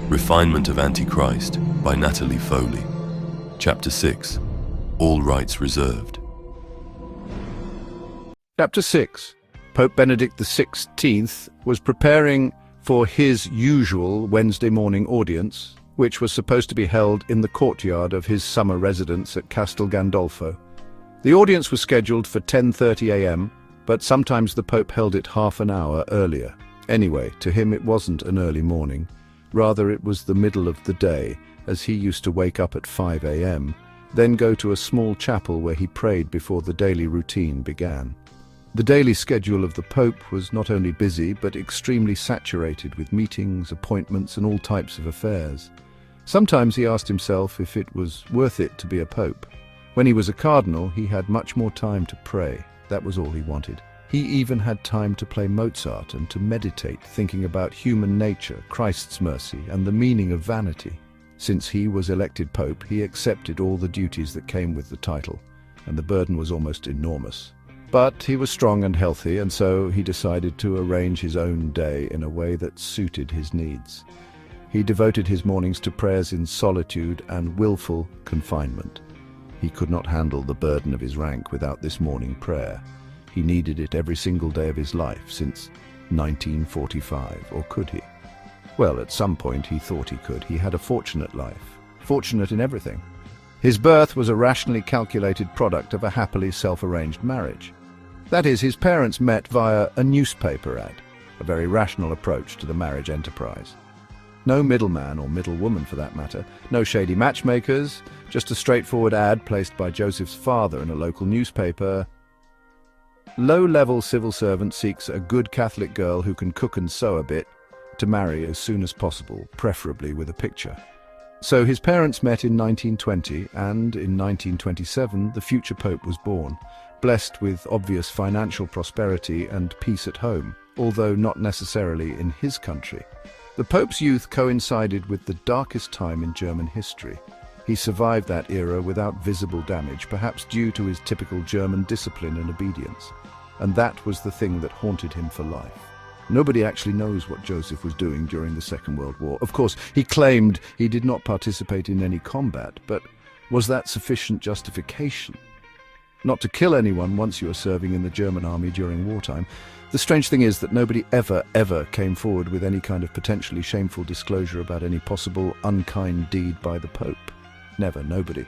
Refinement of Antichrist by Natalia Foley. Chapter 6. All Rights Reserved. Chapter 6. Pope Benedict XVI was preparing for his usual Wednesday morning audience, which was supposed to be held in the courtyard of his summer residence at Castel Gandolfo. The audience was scheduled for 10:30 a.m., but sometimes the Pope held it half an hour earlier. Anyway, to him it wasn't an early morning. Rather, it was the middle of the day, as he used to wake up at 5 a.m., then go to a small chapel where he prayed before the daily routine began. The daily schedule of the Pope was not only busy, but extremely saturated with meetings, appointments, and all types of affairs. Sometimes he asked himself if it was worth it to be a pope. When he was a cardinal, he had much more time to pray. That was all he wanted. He even had time to play Mozart and to meditate, thinking about human nature, Christ's mercy, and the meaning of vanity. Since he was elected pope, he accepted all the duties that came with the title, and the burden was almost enormous. But he was strong and healthy, and so he decided to arrange his own day in a way that suited his needs. He devoted his mornings to prayers in solitude and willful confinement. He could not handle the burden of his rank without this morning prayer. He needed it every single day of his life since 1945, or could he? Well, at some point he thought he could. He had a fortunate life, fortunate in everything. His birth was a rationally calculated product of a happily self-arranged marriage. That is, his parents met via a newspaper ad, a very rational approach to the marriage enterprise. No middleman or middlewoman for that matter, no shady matchmakers, just a straightforward ad placed by Joseph's father in a local newspaper. Low-level civil servant seeks a good Catholic girl who can cook and sew a bit to marry as soon as possible, preferably with a picture. So his parents met in 1920, and in 1927 the future pope was born, blessed with obvious financial prosperity and peace at home, although not necessarily in his country. The pope's youth coincided with the darkest time in German history. He survived that era without visible damage, perhaps due to his typical German discipline and obedience. And that was the thing that haunted him for life. Nobody actually knows what Joseph was doing during the Second World War. Of course, he claimed he did not participate in any combat, but was that sufficient justification? Not to kill anyone once you are serving in the German army during wartime. The strange thing is that nobody ever came forward with any kind of potentially shameful disclosure about any possible unkind deed by the Pope. Never, nobody.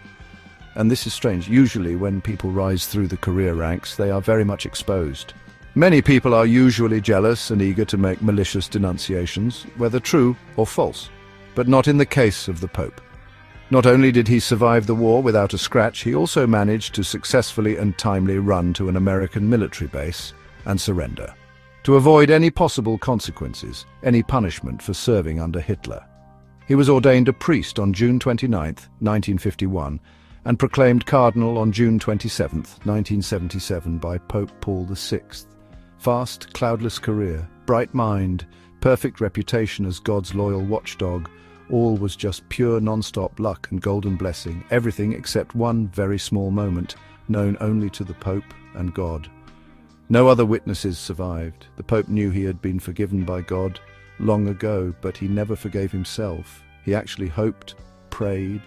And this is strange. Usually when people rise through the career ranks, they are very much exposed. Many people are usually jealous and eager to make malicious denunciations, whether true or false. But not in the case of the Pope. Not only did he survive the war without a scratch, he also managed to successfully and timely run to an American military base and surrender, to avoid any possible consequences, any punishment for serving under Hitler. He was ordained a priest on June 29, 1951, and proclaimed cardinal on June 27, 1977 by Pope Paul VI. Fast, cloudless career, bright mind, perfect reputation as God's loyal watchdog, all was just pure non-stop luck and golden blessing, everything except one very small moment, known only to the Pope and God. No other witnesses survived. The Pope knew he had been forgiven by God long ago, but he never forgave himself. He actually hoped, prayed,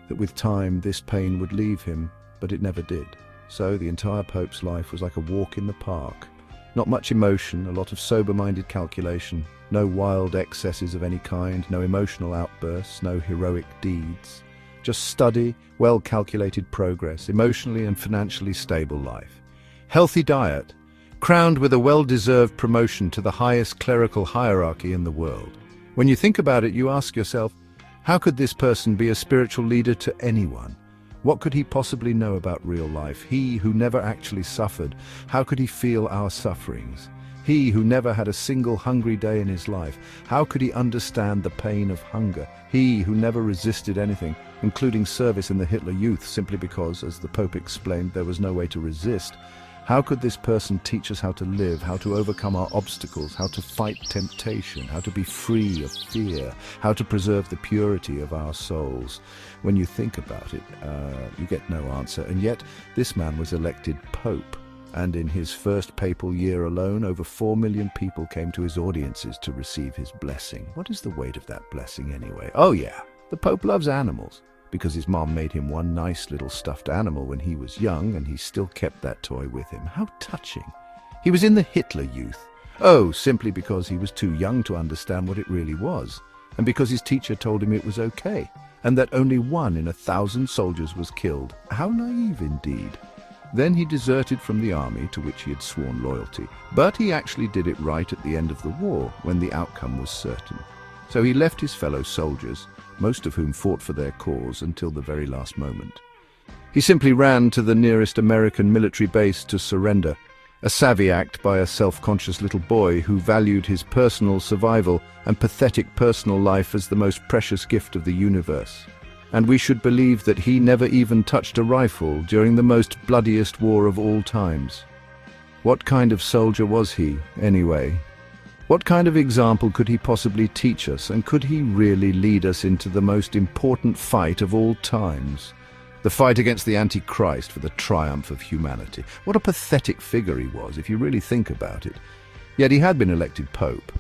that with time this pain would leave him, but it never did. So the entire Pope's life was like a walk in the park. Not much emotion, a lot of sober-minded calculation, no wild excesses of any kind, no emotional outbursts, no heroic deeds. Just study, well-calculated progress, emotionally and financially stable life. Healthy diet, crowned with a well-deserved promotion to the highest clerical hierarchy in the world. When you think about it, you ask yourself, how could this person be a spiritual leader to anyone? What could he possibly know about real life? He who never actually suffered, how could he feel our sufferings? He who never had a single hungry day in his life, how could he understand the pain of hunger? He who never resisted anything, including service in the Hitler Youth, simply because, as the Pope explained, there was no way to resist. How could this person teach us how to live, how to overcome our obstacles, how to fight temptation, how to be free of fear, how to preserve the purity of our souls? When you think about it, you get no answer. And yet, this man was elected Pope. And in his first papal year alone, over 4 million people came to his audiences to receive his blessing. What is the weight of that blessing anyway? Oh yeah, the Pope loves animals, because his mom made him one nice little stuffed animal when he was young, and he still kept that toy with him. How touching. He was in the Hitler Youth. Oh, simply because he was too young to understand what it really was, and because his teacher told him it was okay, and that only 1 in 1,000 soldiers was killed. How naive indeed. Then he deserted from the army to which he had sworn loyalty, but he actually did it right at the end of the war, when the outcome was certain. So he left his fellow soldiers, most of whom fought for their cause until the very last moment. He simply ran to the nearest American military base to surrender, a savvy act by a self-conscious little boy who valued his personal survival and pathetic personal life as the most precious gift of the universe. And we should believe that he never even touched a rifle during the most bloodiest war of all times. What kind of soldier was he, anyway? What kind of example could he possibly teach us, and could he really lead us into the most important fight of all times? The fight against the Antichrist for the triumph of humanity. What a pathetic figure he was, if you really think about it. Yet he had been elected Pope.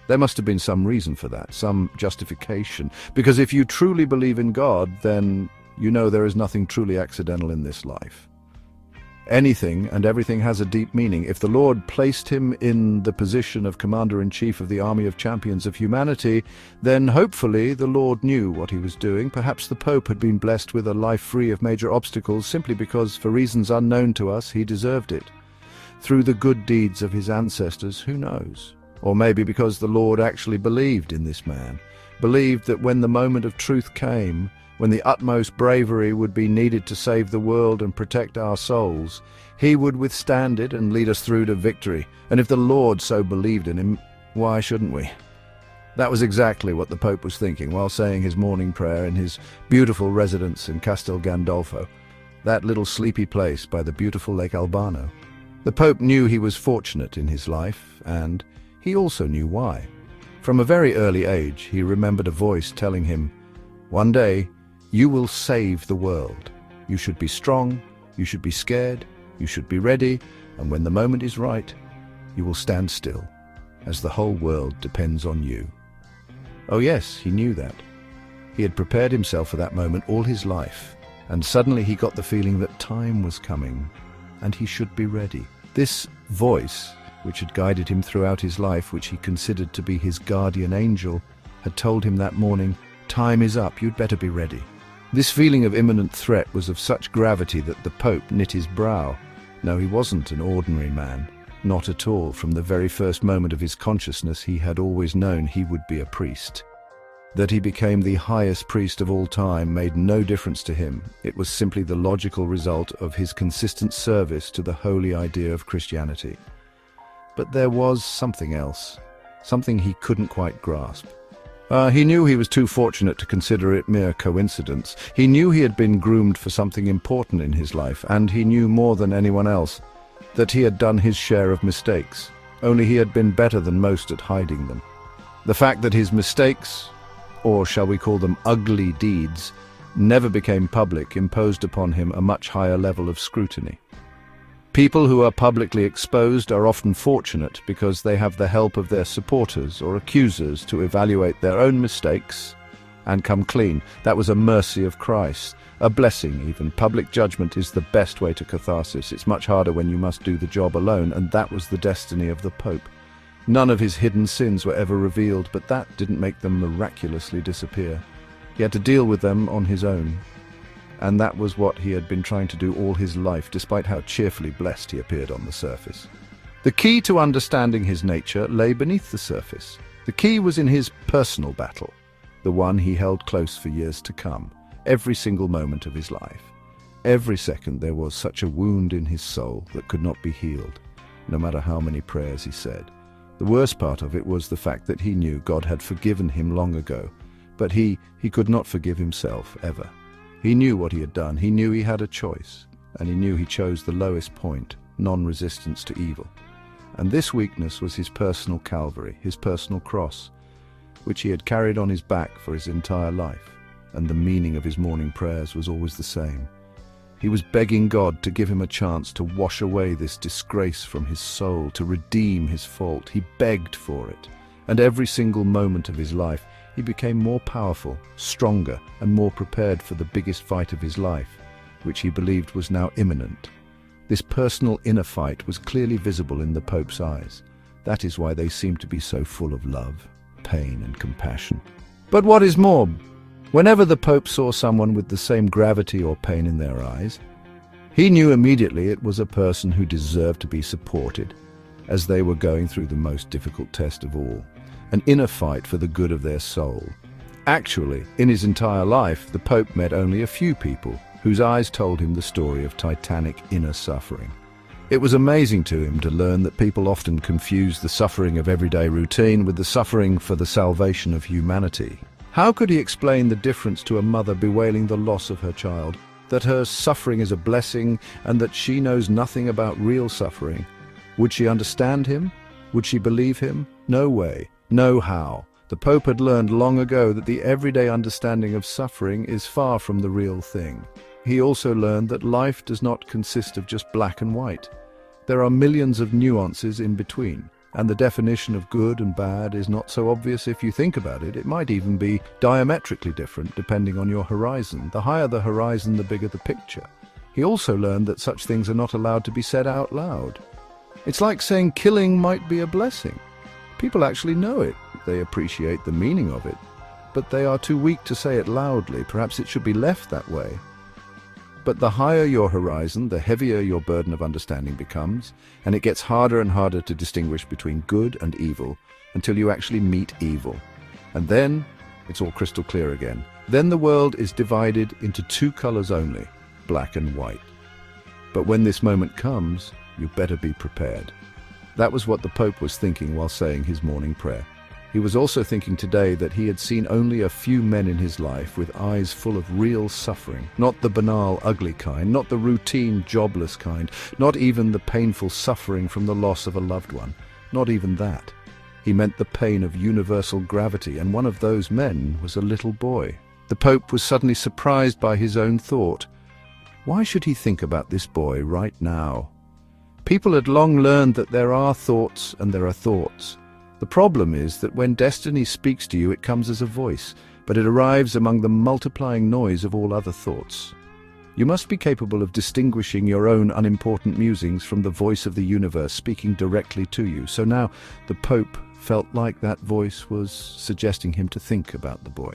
There must have been some reason for that, some justification. Because if you truly believe in God, then you know there is nothing truly accidental in this life. Anything and everything has a deep meaning. If the Lord placed him in the position of Commander-in-Chief of the Army of Champions of Humanity, then hopefully the Lord knew what he was doing. Perhaps the Pope had been blessed with a life free of major obstacles simply because, for reasons unknown to us, he deserved it. Through the good deeds of his ancestors, who knows? Or maybe because the Lord actually believed in this man, believed that when the moment of truth came, when the utmost bravery would be needed to save the world and protect our souls, he would withstand it and lead us through to victory. And if the Lord so believed in him, why shouldn't we? That was exactly what the Pope was thinking while saying his morning prayer in his beautiful residence in Castel Gandolfo, that little sleepy place by the beautiful Lake Albano. The Pope knew he was fortunate in his life, and he also knew why. From a very early age, he remembered a voice telling him, "One day, you will save the world. You should be strong, you should be scared, you should be ready, and when the moment is right, you will stand still, as the whole world depends on you." Oh yes, he knew that. He had prepared himself for that moment all his life, and suddenly he got the feeling that time was coming, and he should be ready. This voice, which had guided him throughout his life, which he considered to be his guardian angel, had told him that morning, "Time is up, you'd better be ready." This feeling of imminent threat was of such gravity that the Pope knit his brow. No, he wasn't an ordinary man. Not at all. From the very first moment of his consciousness, he had always known he would be a priest. That he became the highest priest of all time made no difference to him. It was simply the logical result of his consistent service to the holy idea of Christianity. But there was something else, something he couldn't quite grasp. He knew he was too fortunate to consider it mere coincidence. He knew he had been groomed for something important in his life, and he knew more than anyone else that he had done his share of mistakes, only he had been better than most at hiding them. The fact that his mistakes, or shall we call them ugly deeds, never became public imposed upon him a much higher level of scrutiny. People who are publicly exposed are often fortunate because they have the help of their supporters or accusers to evaluate their own mistakes and come clean. That was a mercy of Christ, a blessing even. Public judgment is the best way to catharsis. It's much harder when you must do the job alone, and that was the destiny of the Pope. None of his hidden sins were ever revealed, but that didn't make them miraculously disappear. He had to deal with them on his own. And that was what he had been trying to do all his life, despite how cheerfully blessed he appeared on the surface. The key to understanding his nature lay beneath the surface. The key was in his personal battle, the one he held close for years to come, every single moment of his life. Every second there was such a wound in his soul that could not be healed, no matter how many prayers he said. The worst part of it was the fact that he knew God had forgiven him long ago, but he could not forgive himself, ever. He knew what he had done, he knew he had a choice, and he knew he chose the lowest point, non-resistance to evil. And this weakness was his personal Calvary, his personal cross, which he had carried on his back for his entire life, and the meaning of his morning prayers was always the same. He was begging God to give him a chance to wash away this disgrace from his soul, to redeem his fault. He begged for it. And every single moment of his life, he became more powerful, stronger, and more prepared for the biggest fight of his life, which he believed was now imminent. This personal inner fight was clearly visible in the Pope's eyes. That is why they seemed to be so full of love, pain, and compassion. But what is more, whenever the Pope saw someone with the same gravity or pain in their eyes, he knew immediately it was a person who deserved to be supported, as they were going through the most difficult test of all, an inner fight for the good of their soul. Actually, in his entire life, the Pope met only a few people whose eyes told him the story of titanic inner suffering. It was amazing to him to learn that people often confuse the suffering of everyday routine with the suffering for the salvation of humanity. How could he explain the difference to a mother bewailing the loss of her child, that her suffering is a blessing and that she knows nothing about real suffering? Would she understand him? Would she believe him? No way, no how. The Pope had learned long ago that the everyday understanding of suffering is far from the real thing. He also learned that life does not consist of just black and white. There are millions of nuances in between, and the definition of good and bad is not so obvious if you think about it. It might even be diametrically different depending on your horizon. The higher the horizon, the bigger the picture. He also learned that such things are not allowed to be said out loud. It's like saying killing might be a blessing. People actually know it. They appreciate the meaning of it, but they are too weak to say it loudly. Perhaps it should be left that way. But the higher your horizon, the heavier your burden of understanding becomes, and it gets harder and harder to distinguish between good and evil until you actually meet evil. And then it's all crystal clear again. Then the world is divided into two colors only, black and white. But when this moment comes, you better be prepared. That was what the Pope was thinking while saying his morning prayer. He was also thinking today that he had seen only a few men in his life with eyes full of real suffering, not the banal, ugly kind, not the routine, jobless kind, not even the painful suffering from the loss of a loved one, not even that. He meant the pain of universal gravity, and one of those men was a little boy. The Pope was suddenly surprised by his own thought. Why should he think about this boy right now? People had long learned that there are thoughts and there are thoughts. The problem is that when destiny speaks to you, it comes as a voice, but it arrives among the multiplying noise of all other thoughts. You must be capable of distinguishing your own unimportant musings from the voice of the universe speaking directly to you. So now the Pope felt like that voice was suggesting him to think about the boy.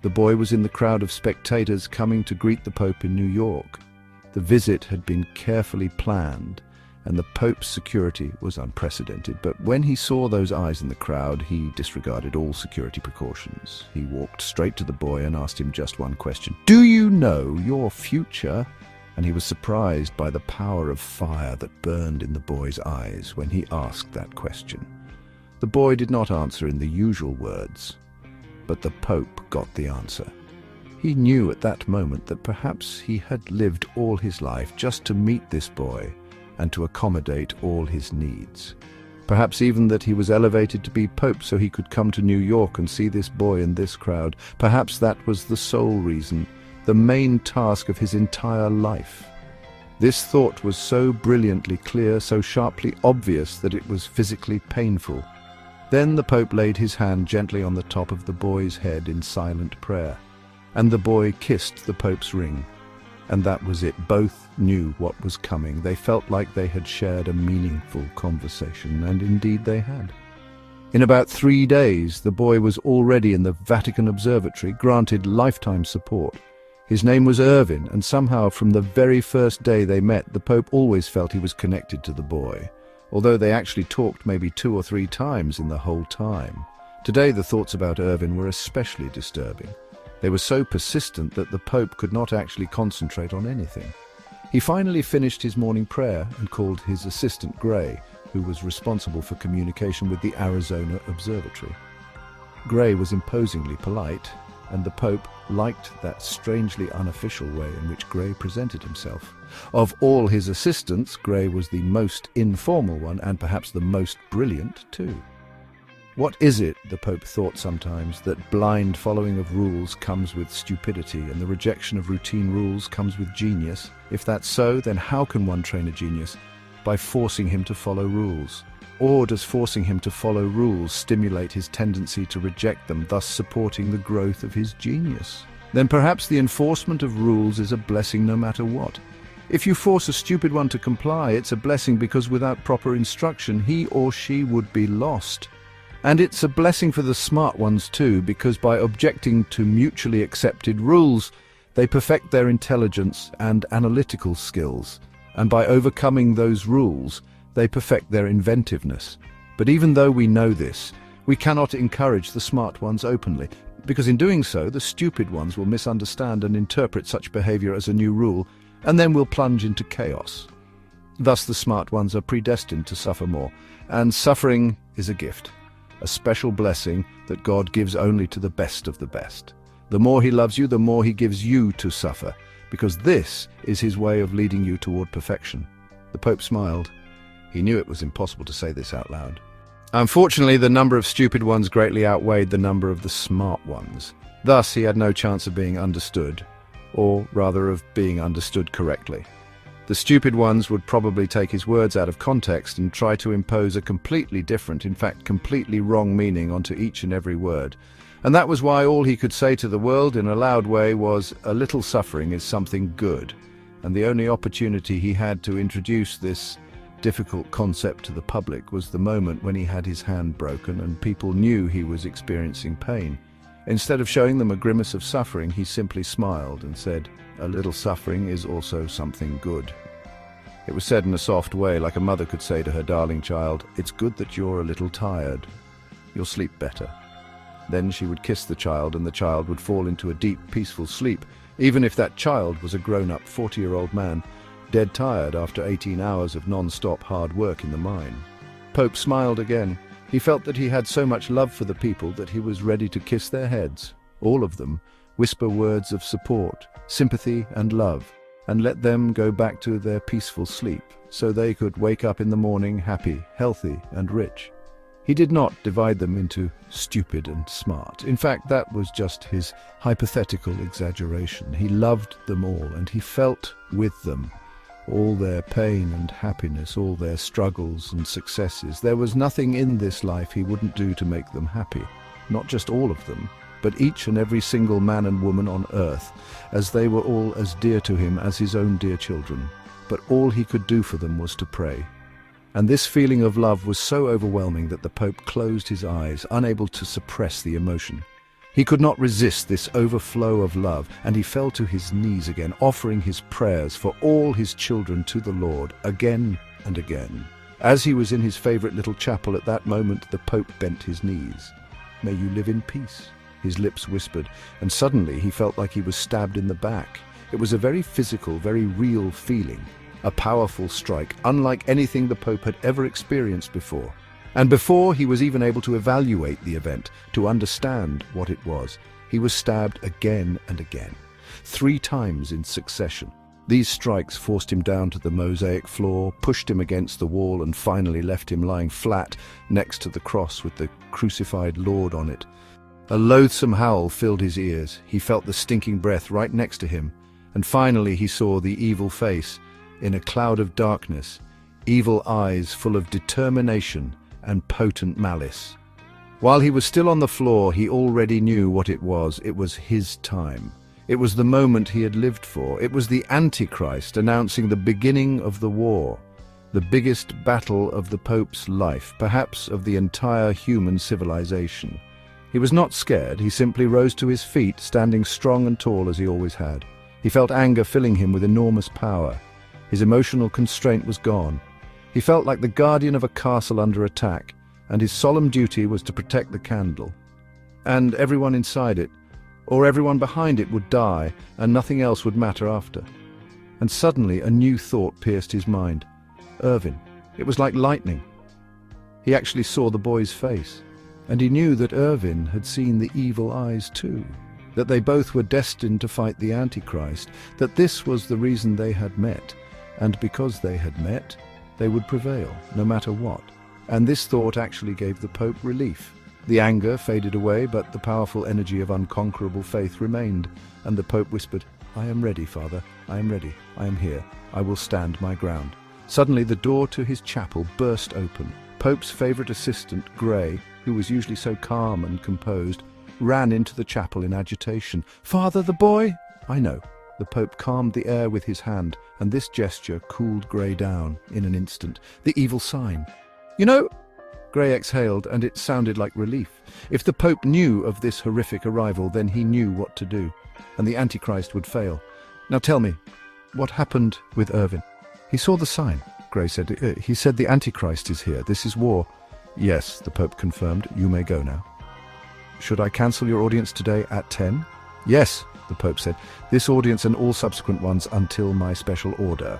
The boy was in the crowd of spectators coming to greet the Pope in New York. The visit had been carefully planned, and the Pope's security was unprecedented. But when he saw those eyes in the crowd, he disregarded all security precautions. He walked straight to the boy and asked him just one question. "Do you know your future?" And he was surprised by the power of fire that burned in the boy's eyes when he asked that question. The boy did not answer in the usual words, but the Pope got the answer. He knew at that moment that perhaps he had lived all his life just to meet this boy and to accommodate all his needs. Perhaps even that he was elevated to be Pope so he could come to New York and see this boy in this crowd. Perhaps that was the sole reason, the main task of his entire life. This thought was so brilliantly clear, so sharply obvious that it was physically painful. Then the Pope laid his hand gently on the top of the boy's head in silent prayer, and the boy kissed the Pope's ring. And that was it. Both knew what was coming. They felt like they had shared a meaningful conversation, and indeed they had. In about 3 days, the boy was already in the Vatican Observatory, granted lifetime support. His name was Ervin, and somehow from the very first day they met, the Pope always felt he was connected to the boy, although they actually talked maybe 2 or 3 times in the whole time. Today the thoughts about Ervin were especially disturbing. They were so persistent that the Pope could not actually concentrate on anything. He finally finished his morning prayer and called his assistant Gray, who was responsible for communication with the Arizona Observatory. Gray was imposingly polite, and the Pope liked that strangely unofficial way in which Gray presented himself. Of all his assistants, Gray was the most informal one, and perhaps the most brilliant too. What is it, the Pope thought sometimes, that blind following of rules comes with stupidity and the rejection of routine rules comes with genius? If that's so, then how can one train a genius? By forcing him to follow rules. Or does forcing him to follow rules stimulate his tendency to reject them, thus supporting the growth of his genius? Then perhaps the enforcement of rules is a blessing no matter what. If you force a stupid one to comply, it's a blessing because without proper instruction, he or she would be lost. And it's a blessing for the smart ones too, because by objecting to mutually accepted rules, they perfect their intelligence and analytical skills. And by overcoming those rules, they perfect their inventiveness. But even though we know this, we cannot encourage the smart ones openly, because in doing so, the stupid ones will misunderstand and interpret such behavior as a new rule, and then will plunge into chaos. Thus, the smart ones are predestined to suffer more, and suffering is a gift. A special blessing that God gives only to the best of the best. The more he loves you, the more he gives you to suffer, because this is his way of leading you toward perfection. The Pope smiled. He knew it was impossible to say this out loud. Unfortunately, the number of stupid ones greatly outweighed the number of the smart ones. Thus, he had no chance of being understood, or rather of being understood correctly. The stupid ones would probably take his words out of context and try to impose a completely different, in fact completely wrong meaning onto each and every word. And that was why all he could say to the world in a loud way was, "A little suffering is something good." And the only opportunity he had to introduce this difficult concept to the public was the moment when he had his hand broken and people knew he was experiencing pain. Instead of showing them a grimace of suffering, he simply smiled and said, "A little suffering is also something good." It was said in a soft way, like a mother could say to her darling child, "It's good that you're a little tired. You'll sleep better." Then she would kiss the child and the child would fall into a deep, peaceful sleep, even if that child was a grown-up 40-year-old man, dead tired after 18 hours of non-stop hard work in the mine. Pope smiled again. He felt that he had so much love for the people that he was ready to kiss their heads, all of them, whisper words of support, sympathy and love, and let them go back to their peaceful sleep, so they could wake up in the morning happy, healthy and rich. He did not divide them into stupid and smart. In fact, that was just his hypothetical exaggeration. He loved them all, and he felt with them all their pain and happiness, all their struggles and successes. There was nothing in this life he wouldn't do to make them happy. Not just all of them, but each and every single man and woman on earth, as they were all as dear to him as his own dear children. But all he could do for them was to pray. And this feeling of love was so overwhelming that the Pope closed his eyes, unable to suppress the emotion. He could not resist this overflow of love, and he fell to his knees again, offering his prayers for all his children to the Lord, again and again. As he was in his favorite little chapel at that moment, the Pope bent his knees. "May you live in peace," his lips whispered, and suddenly he felt like he was stabbed in the back. It was a very physical, very real feeling, a powerful strike, unlike anything the Pope had ever experienced before. And before he was even able to evaluate the event, to understand what it was, he was stabbed again and again, 3 times in succession. These strikes forced him down to the mosaic floor, pushed him against the wall, and finally left him lying flat next to the cross with the crucified Lord on it. A loathsome howl filled his ears. He felt the stinking breath right next to him, and finally he saw the evil face in a cloud of darkness, evil eyes full of determination and potent malice. While he was still on the floor, he already knew what it was. It was his time. It was the moment he had lived for. It was the Antichrist announcing the beginning of the war, the biggest battle of the Pope's life, perhaps of the entire human civilization. He was not scared. He simply rose to his feet, standing strong and tall as he always had. He felt anger filling him with enormous power. His emotional constraint was gone. He felt like the guardian of a castle under attack, and his solemn duty was to protect the candle. And everyone inside it, or everyone behind it, would die, and nothing else would matter after. And suddenly a new thought pierced his mind. Ervin. It was like lightning. He actually saw the boy's face, and he knew that Ervin had seen the evil eyes too, that they both were destined to fight the Antichrist, that this was the reason they had met, and because they had met, they would prevail, no matter what. And this thought actually gave the Pope relief. The anger faded away, but the powerful energy of unconquerable faith remained, and the Pope whispered, "I am ready, Father. I am ready. I am here. I will stand my ground." Suddenly, the door to his chapel burst open. Pope's favorite assistant, Gray, who was usually so calm and composed, ran into the chapel in agitation. "Father, the boy!" "I know." The Pope calmed the air with his hand, and this gesture cooled Gray down in an instant. "The evil sign." "You know," Gray exhaled, and it sounded like relief. If the Pope knew of this horrific arrival, then he knew what to do, and the Antichrist would fail. "Now tell me, what happened with Ervin?" "He saw the sign," Gray said. "He said the Antichrist is here. This is war." "Yes," the Pope confirmed. "You may go now." "Should I cancel your audience today at 10? "Yes," the Pope said. "This audience and all subsequent ones until my special order.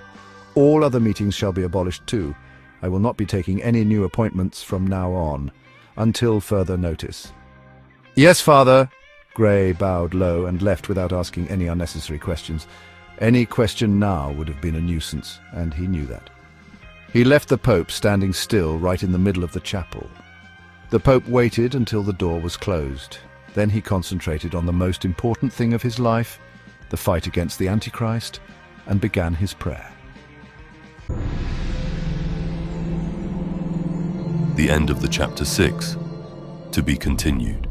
All other meetings shall be abolished too. I will not be taking any new appointments from now on, until further notice." "Yes, Father." Gray bowed low and left without asking any unnecessary questions. Any question now would have been a nuisance, and he knew that. He left the Pope standing still right in the middle of the chapel. The Pope waited until the door was closed. Then he concentrated on the most important thing of his life, the fight against the Antichrist, and began his prayer. The end of the chapter 6, to be continued.